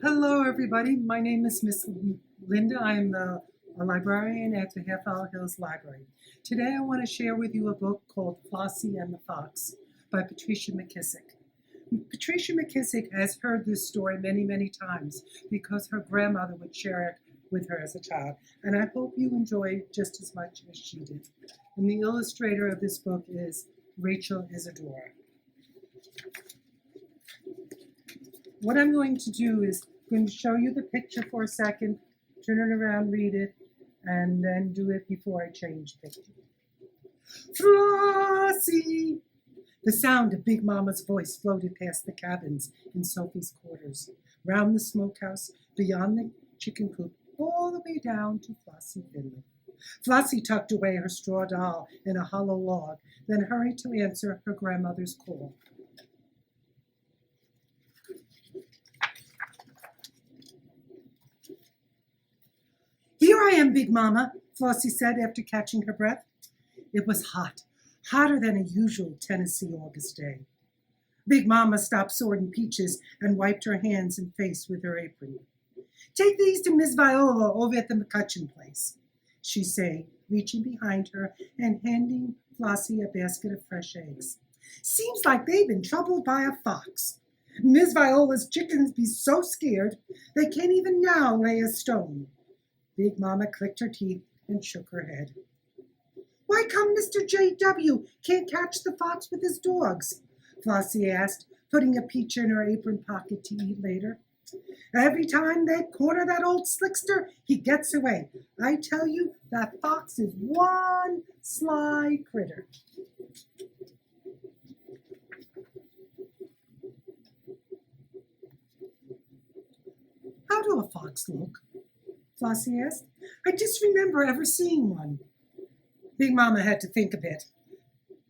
Hello, everybody. My name is Miss Linda. I am a librarian at the Half Hour Hills Library. Today I want to share with you a book called Flossie and the Fox by Patricia McKissick. Patricia McKissick has heard this story many, many times because her grandmother would share it with her as a child. And I hope you enjoy it just as much as she did. And the illustrator of this book is Rachel Isadora. What I'm going to do is going to show you the picture for a second, turn it around, read it, and then do it before I change picture. Flossie! The sound of Big Mama's voice floated past the cabins in Sophie's quarters, round the smokehouse, beyond the chicken coop, all the way down to Flossie Finley. Flossie tucked away her straw doll in a hollow log, then hurried to answer her grandmother's call. Here I am, Big Mama, Flossie said after catching her breath. It was hot, hotter than a usual Tennessee August day. Big Mama stopped sorting peaches and wiped her hands and face with her apron. Take these to Miss Viola over at the McCutcheon place, she said, reaching behind her and handing Flossie a basket of fresh eggs. Seems like they've been troubled by a fox. Miss Viola's chickens be so scared they can't even now lay a stone. Big Mama clicked her teeth and shook her head. Why come Mr. J.W. can't catch the fox with his dogs? Flossie asked, putting a peach in her apron pocket to eat later. Every time they corner that old slickster, he gets away. I tell you, that fox is one sly critter. How do a fox look? Flossie asked. I just remember ever seeing one. Big Mama had to think a bit.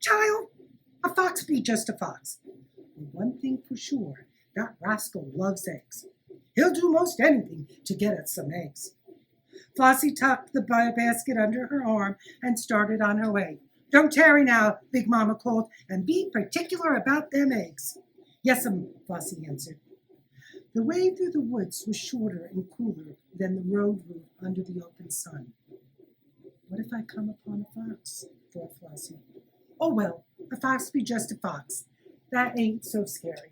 Child, a fox be just a fox. But one thing for sure, that rascal loves eggs. He'll do most anything to get at some eggs. Flossie tucked the basket under her arm and started on her way. Don't tarry now, Big Mama called, and be particular about them eggs. Yes'm, Flossie answered. The way through the woods was shorter and cooler than the road route under the open sun. What if I come upon a fox? Thought Flossie. Oh well, a fox be just a fox. That ain't so scary.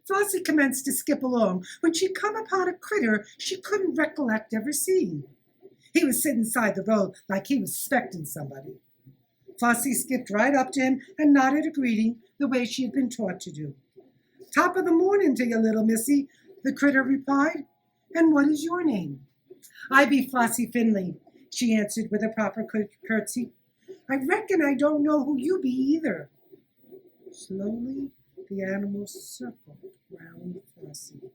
Flossie commenced to skip along when she come upon a critter she couldn't recollect ever seeing. He was sitting side the road like he was 'specting somebody. Flossie skipped right up to him and nodded a greeting the way she had been taught to do. Top of the morning to you, little missy, the critter replied. And what is your name? I be Flossie Finley, she answered with a proper curtsy. I reckon I don't know who you be either. Slowly, the animal circled round Flossie.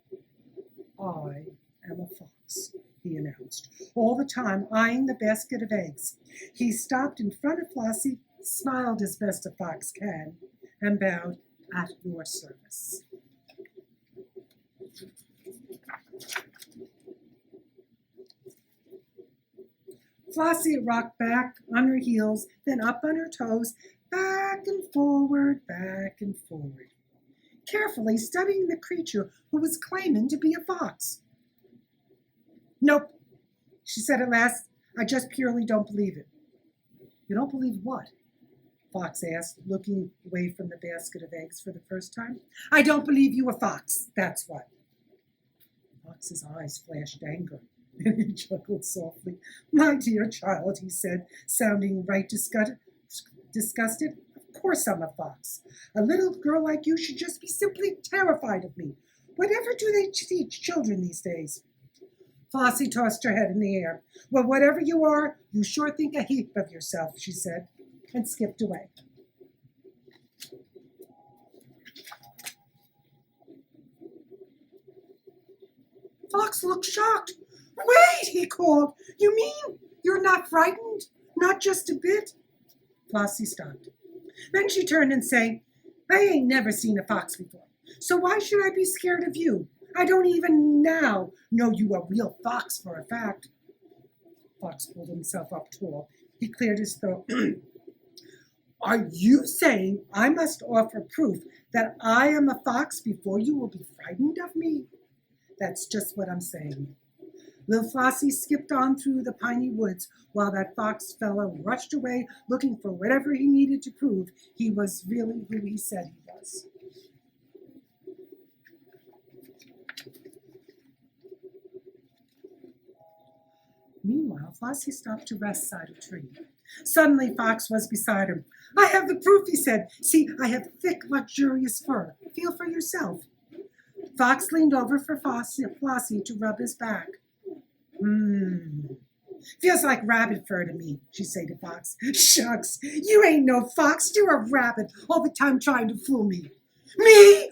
I am a fox, he announced, all the time eyeing the basket of eggs. He stopped in front of Flossie, smiled as best a fox can, and bowed at your service. Flossie rocked back on her heels, then up on her toes, back and forward, carefully studying the creature who was claiming to be a fox. Nope, she said at last. I just purely don't believe it. You don't believe what? Fox asked, looking away from the basket of eggs for the first time. I don't believe you a fox, that's what. Fox's eyes flashed anger, and he chuckled softly. My dear child, he said, sounding right disgusted. Of course I'm a fox. A little girl like you should just be simply terrified of me. Whatever do they teach children these days? Flossie tossed her head in the air. Well, whatever you are, you sure think a heap of yourself, she said, and skipped away. Fox looked shocked. Wait, he called. You mean you're not frightened? Not just a bit? Flossie stopped. Then she turned and said, I ain't never seen a fox before, so why should I be scared of you? I don't even now know you a real fox for a fact. Fox pulled himself up tall. He cleared his throat. Are you saying I must offer proof that I am a fox before you will be frightened of me? That's just what I'm saying. Little Flossie skipped on through the piney woods while that fox fellow rushed away looking for whatever he needed to prove he was really who he said he was. Meanwhile, Flossie stopped to rest side a tree. Suddenly, Fox was beside her. I have the proof, he said. See, I have thick, luxurious fur. Feel for yourself. Fox leaned over for Flossie to rub his back. Feels like rabbit fur to me, she said to Fox. Shucks, you ain't no fox, you're a rabbit, all the time trying to fool me. Me?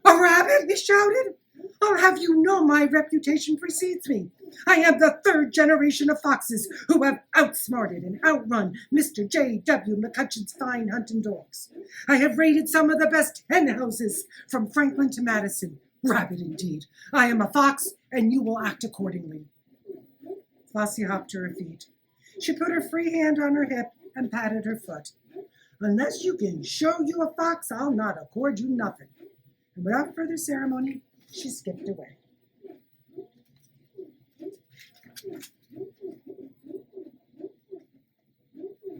A rabbit? He shouted. I'll have you know my reputation precedes me. I am the third generation of foxes who have outsmarted and outrun Mr. J.W. McCutcheon's fine hunting dogs. I have raided some of the best hen houses from Franklin to Madison. Rabbit indeed. I am a fox, and you will act accordingly. Flossie hopped to her feet. She put her free hand on her hip and patted her foot. Unless you can show you a fox, I'll not accord you nothing. And without further ceremony, she skipped away.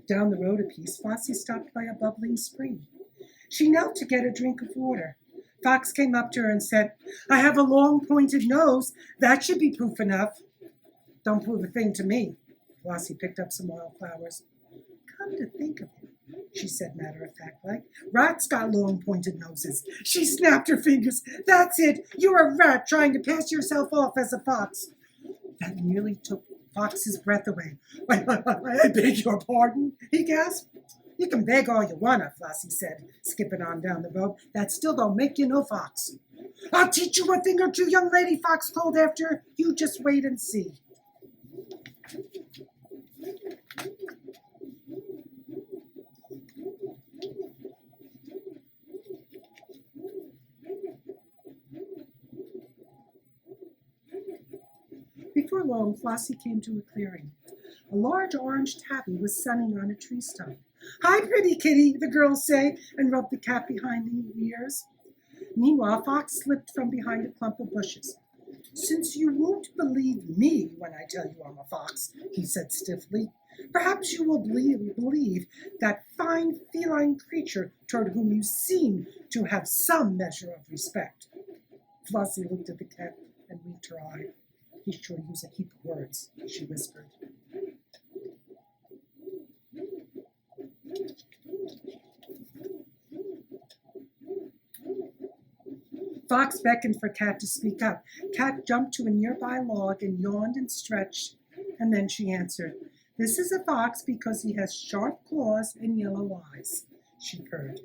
Down the road a piece, Flossie stopped by a bubbling spring. She knelt to get a drink of water. Fox came up to her and said, I have a long pointed nose. That should be proof enough. Don't prove a thing to me. Flossie picked up some wildflowers. Come to think of it, she said matter-of-fact-like, rats got long pointed noses. She snapped her fingers. That's it. You're a rat trying to pass yourself off as a fox. That nearly took Fox's breath away. I beg your pardon, he gasped. You can beg all you wanna, Flossie said, skipping on down the road. That still don't make you no fox. I'll teach you a thing or two, young lady, Fox called after her. You just wait and see. Before long, Flossie came to a clearing. A large orange tabby was sunning on a tree stump. Hi, pretty kitty, the girls say, and rubbed the cat behind the ears. Meanwhile, Fox slipped from behind a clump of bushes. Since you won't believe me when I tell you I'm a fox, he said stiffly, perhaps you will believe that fine feline creature toward whom you seem to have some measure of respect. Flossie looked at the cat and winked her eye. He sure used a heap of words, she whispered. Fox beckoned for Cat to speak up. Cat jumped to a nearby log and yawned and stretched, and then she answered, This is a fox because he has sharp claws and yellow eyes, she purred.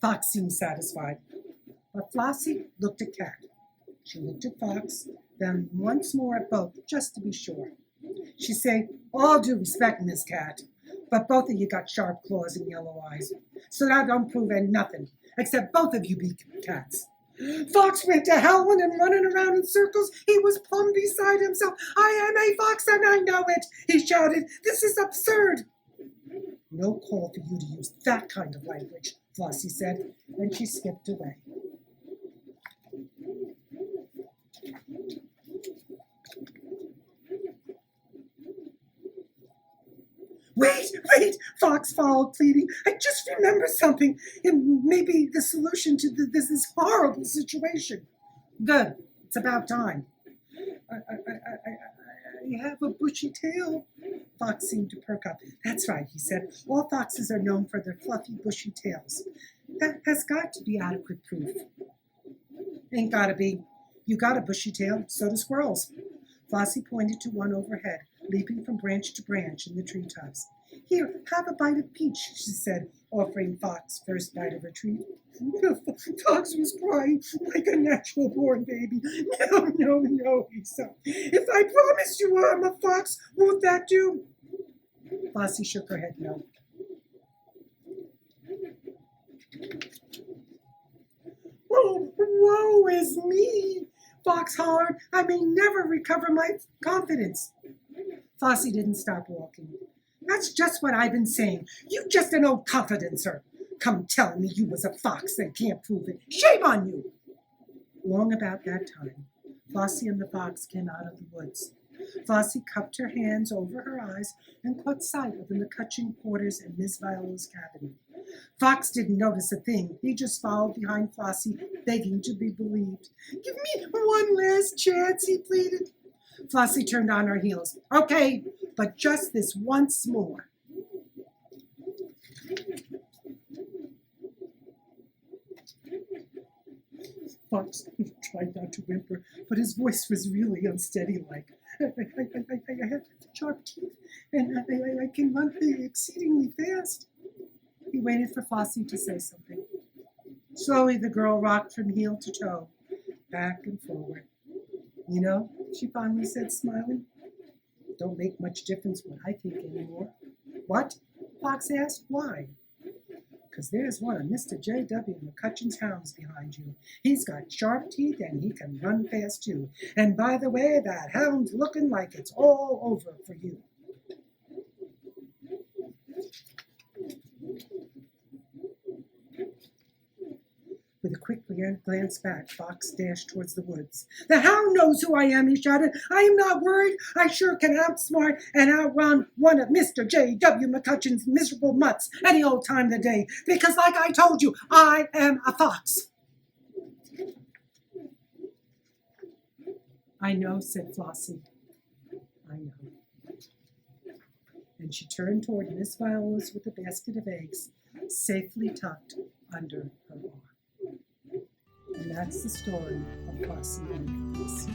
Fox seemed satisfied, but Flossie looked at Cat. She looked at Fox, then once more at both, just to be sure. She said, All due respect, Miss Cat, but both of you got sharp claws and yellow eyes, so that don't prove nothing, except both of you be cats. Fox went to howling and running around in circles. He was plumb beside himself. I am a fox and I know it, he shouted. This is absurd. No call for you to use that kind of language, Flossie said, and she skipped away. Wait, Fox followed, pleading. I just remembered something. It may be the solution to this horrible situation. Good. It's about time. I have a bushy tail. Fox seemed to perk up. That's right, he said. All foxes are known for their fluffy, bushy tails. That has got to be adequate proof. Ain't gotta be. You got a bushy tail, so do squirrels. Flossie pointed to one overhead, leaping from branch to branch in the treetops. Here, have a bite of peach, she said, offering Fox first bite of her treat. Fox was crying like a natural-born baby. No, he said. If I promise you I'm a fox, won't that do? Flossie shook her head no. Oh, woe is me, Fox hollered. I may never recover my confidence. Flossie didn't stop walking. That's just what I've been saying. You just an old confidencer. Come telling me you was a fox and can't prove it. Shame on you! Long about that time, Flossie and the fox came out of the woods. Flossie cupped her hands over her eyes and caught sight of the McCutcheon quarters in Miss Viola's cabin. Fox didn't notice a thing. He just followed behind Flossie, begging to be believed. Give me one last chance, he pleaded. Flossie turned on her heels. Okay, but just this once more. Fox tried not to whimper, but his voice was really unsteady like. I have sharp teeth, and I can run exceedingly fast. He waited for Flossie to say something. Slowly the girl rocked from heel to toe, back and forward. You know, she finally said, smiling, don't make much difference what I think anymore. What? Fox asked. Why? Because there's one of Mr. J.W. McCutcheon's hounds behind you. He's got sharp teeth and he can run fast too. And by the way, that hound's looking like it's all over for you. With a quick glance back, Fox dashed towards the woods. The hound knows who I am, he shouted. I am not worried. I sure can outsmart and outrun one of Mr. J.W. McCutcheon's miserable mutts any old time of the day, because like I told you, I am a fox. I know, said Flossie. I know. And she turned toward Miss Viola's with a basket of eggs, safely tucked under her arm. And that's the story of Flossie and Nicholas.